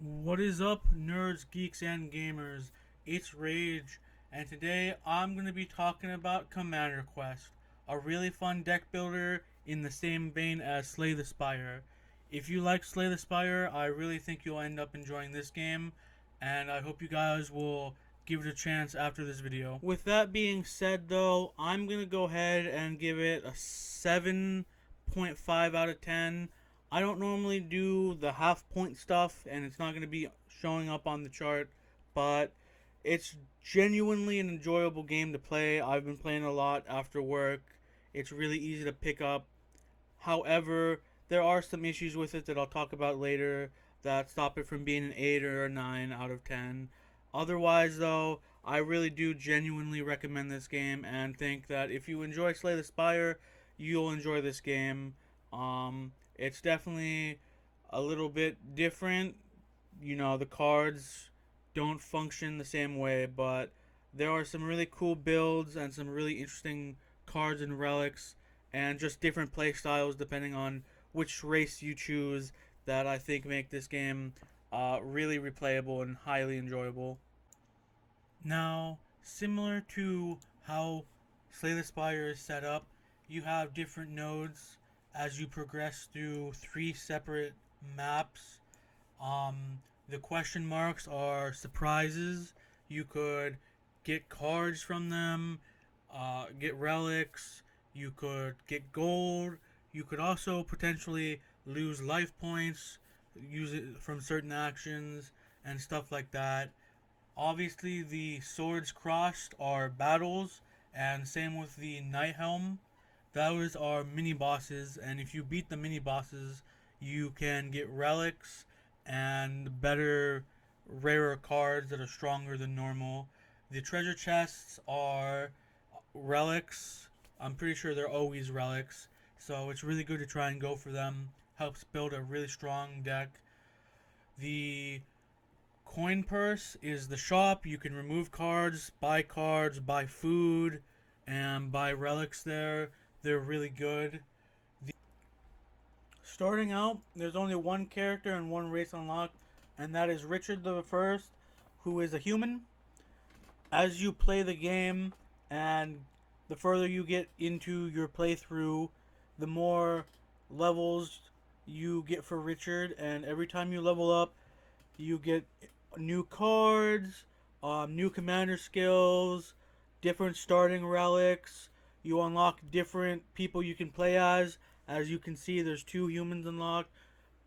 What is up, nerds, geeks, and gamers? It's Rage, and today I'm going to be talking about Commander Quest, a really fun deck builder in the same vein as Slay the Spire. If you like Slay the Spire, I really think you'll end up enjoying this game, and I hope you guys will give it a chance after this video. With that being said, though, I'm going to go ahead and give it a 7.5 out of 10. I don't normally do the half point stuff, and it's not going to be showing up on the chart, but it's genuinely an enjoyable game to play. I've been playing a lot after work. It's really easy to pick up. However, there are some issues with it that I'll talk about later that stop it from being an 8 or a 9 out of 10. Otherwise, though, I really do genuinely recommend this game and think that if you enjoy Slay the Spire, you'll enjoy this game. It's definitely a little bit different. You know, the cards don't function the same way, but there are some really cool builds and some really interesting cards and relics, and just different play styles depending on which race you choose that I think make this game really replayable and highly enjoyable. Now, similar to how Slay the Spire is set up, you have different nodes as you progress through three separate maps. The question marks are surprises. You could get cards from them, get relics, you could get gold, you could also potentially lose life points, use it from certain actions, and stuff like that. Obviously, the swords crossed are battles, and same with the Night Helm. Those are mini bosses, and if you beat the mini bosses, you can get relics and better, rarer cards that are stronger than normal. The treasure chests are relics. I'm pretty sure they're always relics, so it's really good to try and go for them. Helps build a really strong deck. The coin purse is the shop. You can remove cards, buy food, and buy relics there. They're really good. Starting out, there's only one character and one race unlocked, and that is Richard the First, who is a human. As you play the game, and the further you get into your playthrough, the more levels you get for Richard, and every time you level up, you get new cards, new commander skills, different starting relics. You unlock different people you can play as. As you can see, there's two humans unlocked,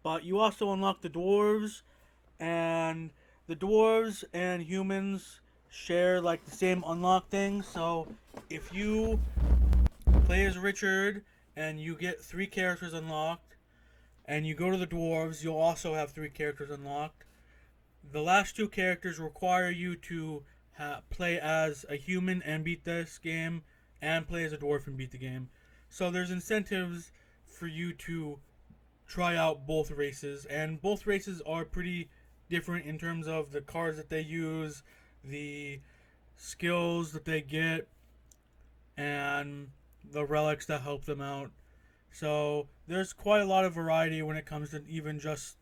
but you also unlock the dwarves, and the dwarves and humans share like the same unlock thing. So if you play as Richard and you get three characters unlocked, and you go to the dwarves, you'll also have three characters unlocked. The last two characters require you to play as a human and beat this game, and play as a dwarf and beat the game. So there's incentives for you to try out both races, and both races are pretty different in terms of the cards that they use, the skills that they get, and the relics that help them out. So there's quite a lot of variety when it comes to even just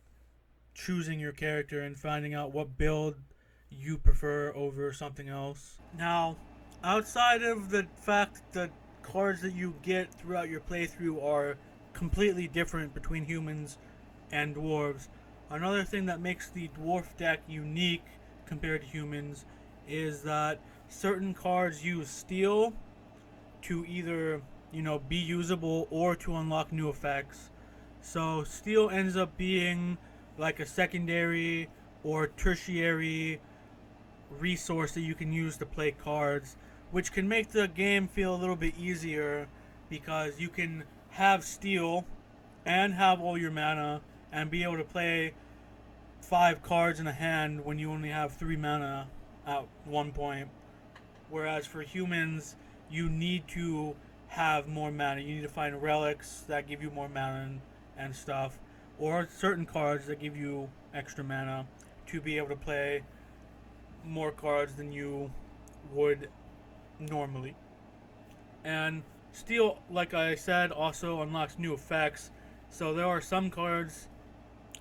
choosing your character and finding out what build you prefer over something else. Now, outside of the fact that cards that you get throughout your playthrough are completely different between humans and dwarves, another thing that makes the dwarf deck unique compared to humans is that certain cards use steel to either, be usable or to unlock new effects. So steel ends up being like a secondary or tertiary resource that you can use to play cards, which can make the game feel a little bit easier because you can have steel and have all your mana and be able to play 5 cards in a hand when you only have 3 mana at one point. Whereas for humans, you need to have more mana. You need to find relics that give you more mana and stuff, or certain cards that give you extra mana to be able to play more cards than you would normally. And Steel, like I said, also unlocks new effects. So there are some cards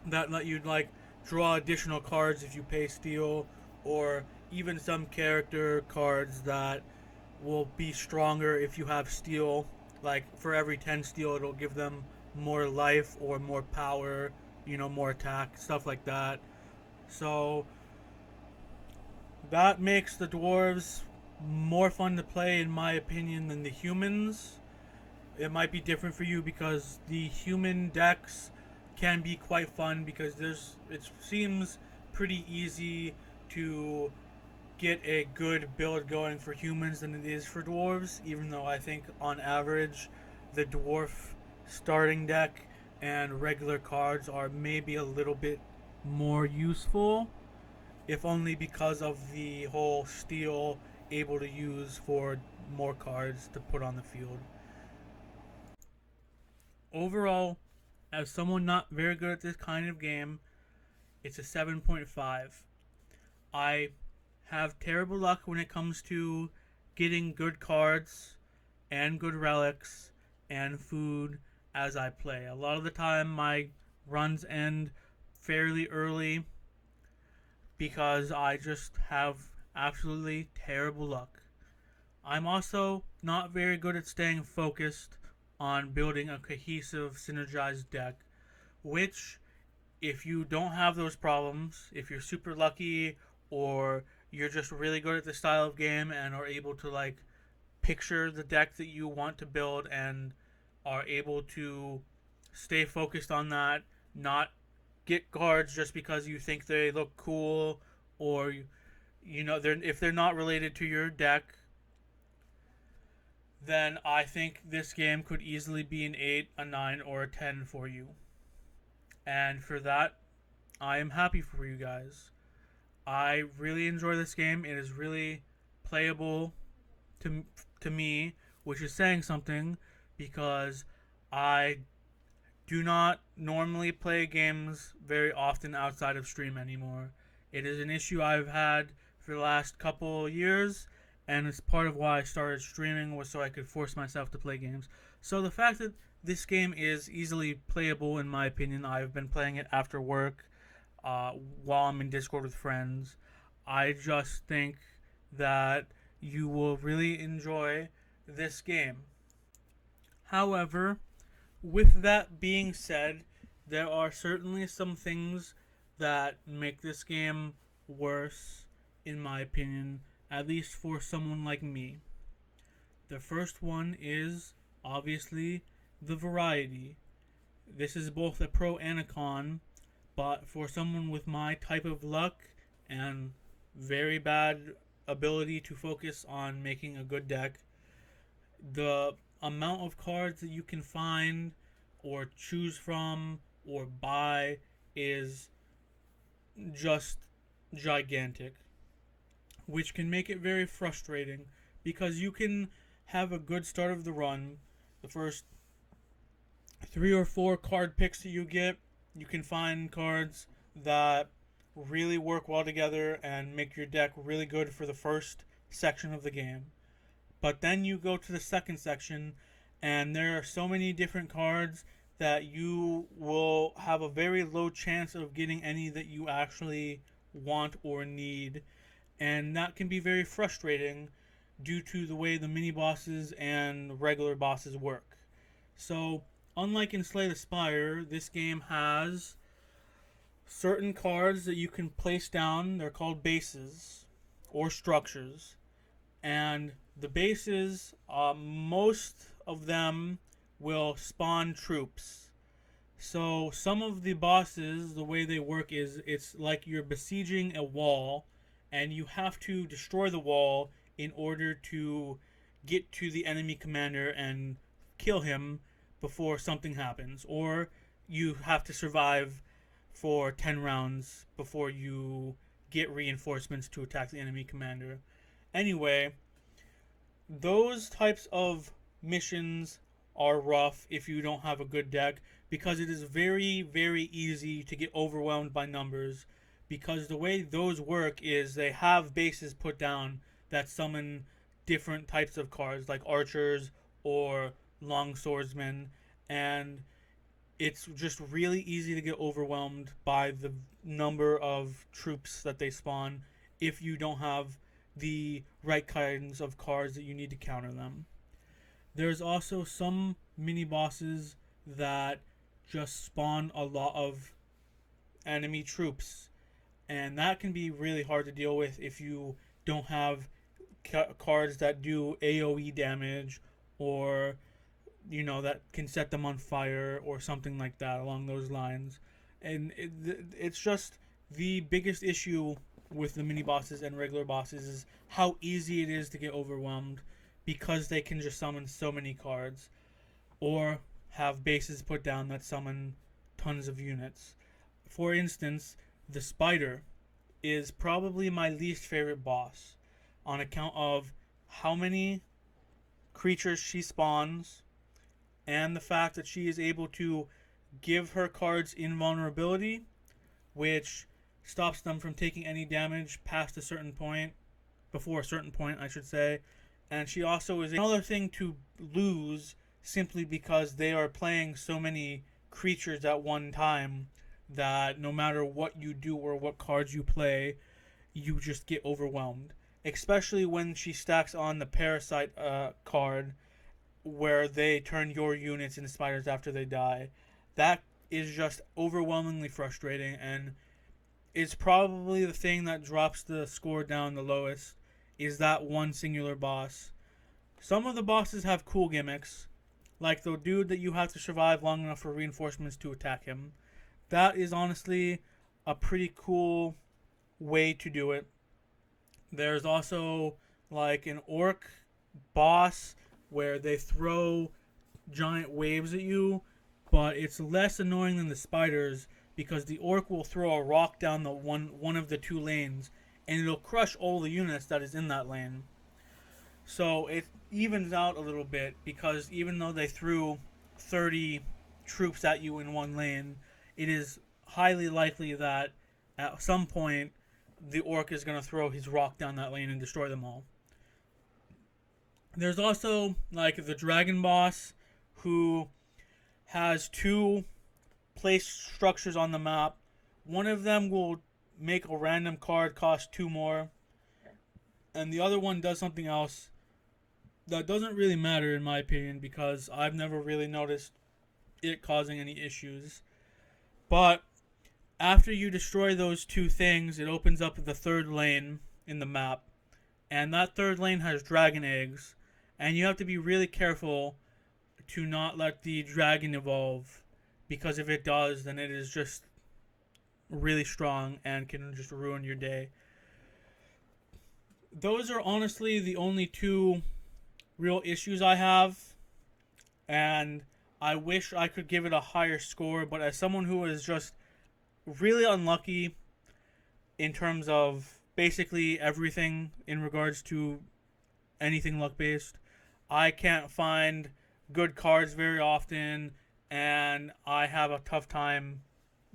that let you like draw additional cards if you pay steel, or even some character cards that will be stronger if you have steel. Like for every 10 steel, it'll give them more life or more power, more attack, stuff like that. So that makes the dwarves more fun to play, in my opinion, than the humans. It might be different for you because the human decks can be quite fun because it seems pretty easy to get a good build going for humans than it is for dwarves, even though I think on average the dwarf starting deck and regular cards are maybe a little bit more useful, if only because of the whole steel able to use for more cards to put on the field. Overall, as someone not very good at this kind of game, it's a 7.5. I have terrible luck when it comes to getting good cards and good relics and food as I play. A lot of the time, my runs end fairly early because I just have absolutely terrible luck. I'm also not very good at staying focused on building a cohesive, synergized deck, which, if you don't have those problems, if you're super lucky or you're just really good at the style of game and are able to like picture the deck that you want to build and are able to stay focused on that, not get cards just because you think they look cool, or if they're not related to your deck, then I think this game could easily be an 8, a 9, or a 10 for you. And for that, I am happy for you guys. I really enjoy this game. It is really playable to to me, which is saying something because I do not normally play games very often outside of stream anymore. It is an issue I've had for the last couple years, and it's part of why I started streaming, was so I could force myself to play games. So the fact that this game is easily playable, in my opinion, I've been playing it after work, while I'm in Discord with friends. I just think that you will really enjoy this game. However, with that being said, there are certainly some things that make this game worse, in my opinion, at least for someone like me. The first one is, obviously, the variety. This is both a pro and a con, but for someone with my type of luck and very bad ability to focus on making a good deck, the amount of cards that you can find or choose from or buy is just gigantic, which can make it very frustrating because you can have a good start of the run. The first 3 or 4 card picks that you get, you can find cards that really work well together and make your deck really good for the first section of the game. But then you go to the second section, and there are so many different cards that you will have a very low chance of getting any that you actually want or need. And that can be very frustrating due to the way the mini bosses and regular bosses work. So, unlike in Slay the Spire, this game has certain cards that you can place down. They're called bases or structures. And the bases, most of them will spawn troops. So some of the bosses, the way they work is it's like you're besieging a wall, and you have to destroy the wall in order to get to the enemy commander and kill him before something happens. Or you have to survive for 10 rounds before you get reinforcements to attack the enemy commander. Anyway, those types of missions are rough if you don't have a good deck because it is very, very easy to get overwhelmed by numbers, because the way those work is they have bases put down that summon different types of cards like archers or long swordsmen, and it's just really easy to get overwhelmed by the number of troops that they spawn if you don't have the right kinds of cards that you need to counter them. There's also some mini bosses that just spawn a lot of enemy troops, and that can be really hard to deal with if you don't have cards that do AoE damage, or that can set them on fire or something like that along those lines. And it's just the biggest issue with the mini bosses and regular bosses is how easy it is to get overwhelmed because they can just summon so many cards or have bases put down that summon tons of units. For instance, the spider is probably my least favorite boss on account of how many creatures she spawns and the fact that she is able to give her cards invulnerability, which stops them from taking any damage past a certain point, before a certain point, I should say. And she also is another thing to lose simply because they are playing so many creatures at one time that no matter what you do or what cards you play, you just get overwhelmed. Especially when she stacks on the Parasite card, where they turn your units into spiders after they die. That is just overwhelmingly frustrating, and it's probably the thing that drops the score down the lowest, is that one singular boss. Some of the bosses have cool gimmicks, like the dude that you have to survive long enough for reinforcements to attack him. That is honestly a pretty cool way to do it. There's also like an orc boss where they throw giant waves at you, but it's less annoying than the spiders because the orc will throw a rock down the one of the two lanes and it'll crush all the units that is in that lane. So it evens out a little bit because even though they threw 30 troops at you in one lane, it is highly likely that at some point the orc is going to throw his rock down that lane and destroy them all. There's also like the dragon boss, who has two place structures on the map. One of them will make a random card cost 2 more, and the other one does something else that doesn't really matter in my opinion because I've never really noticed it causing any issues. But after you destroy those two things, it opens up the third lane in the map, and that third lane has dragon eggs, and you have to be really careful to not let the dragon evolve, because if it does, then it is just really strong and can just ruin your day. Those are honestly the only two real issues I have, and I wish I could give it a higher score, but as someone who is just really unlucky in terms of basically everything in regards to anything luck based, I can't find good cards very often, and I have a tough time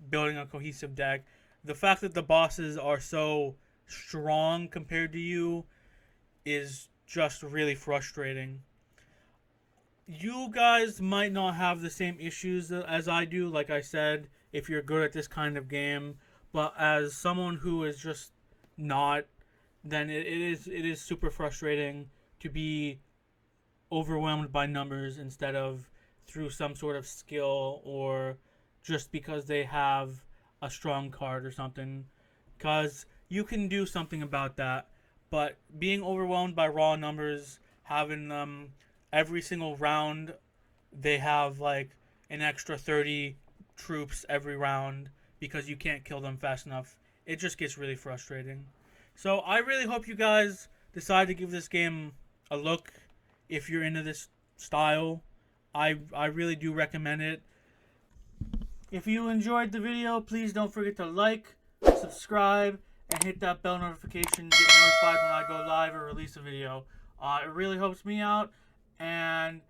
building a cohesive deck. The fact that the bosses are so strong compared to you is just really frustrating. You guys might not have the same issues as I do, like I said, if you're good at this kind of game, but as someone who is just not, then it is super frustrating to be overwhelmed by numbers instead of through some sort of skill or just because they have a strong card or something, because you can do something about that. But being overwhelmed by raw numbers, having them every single round, they have like an extra 30 troops every round because you can't kill them fast enough, it just gets really frustrating. So I really hope you guys decide to give this game a look if you're into this style. I really do recommend it. If you enjoyed the video, please don't forget to like, subscribe, and hit that bell notification to get notified when I go live or release a video. It really helps me out and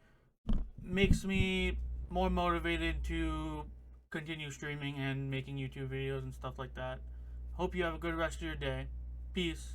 makes me more motivated to continue streaming and making YouTube videos and stuff like that. Hope you have a good rest of your day. Peace.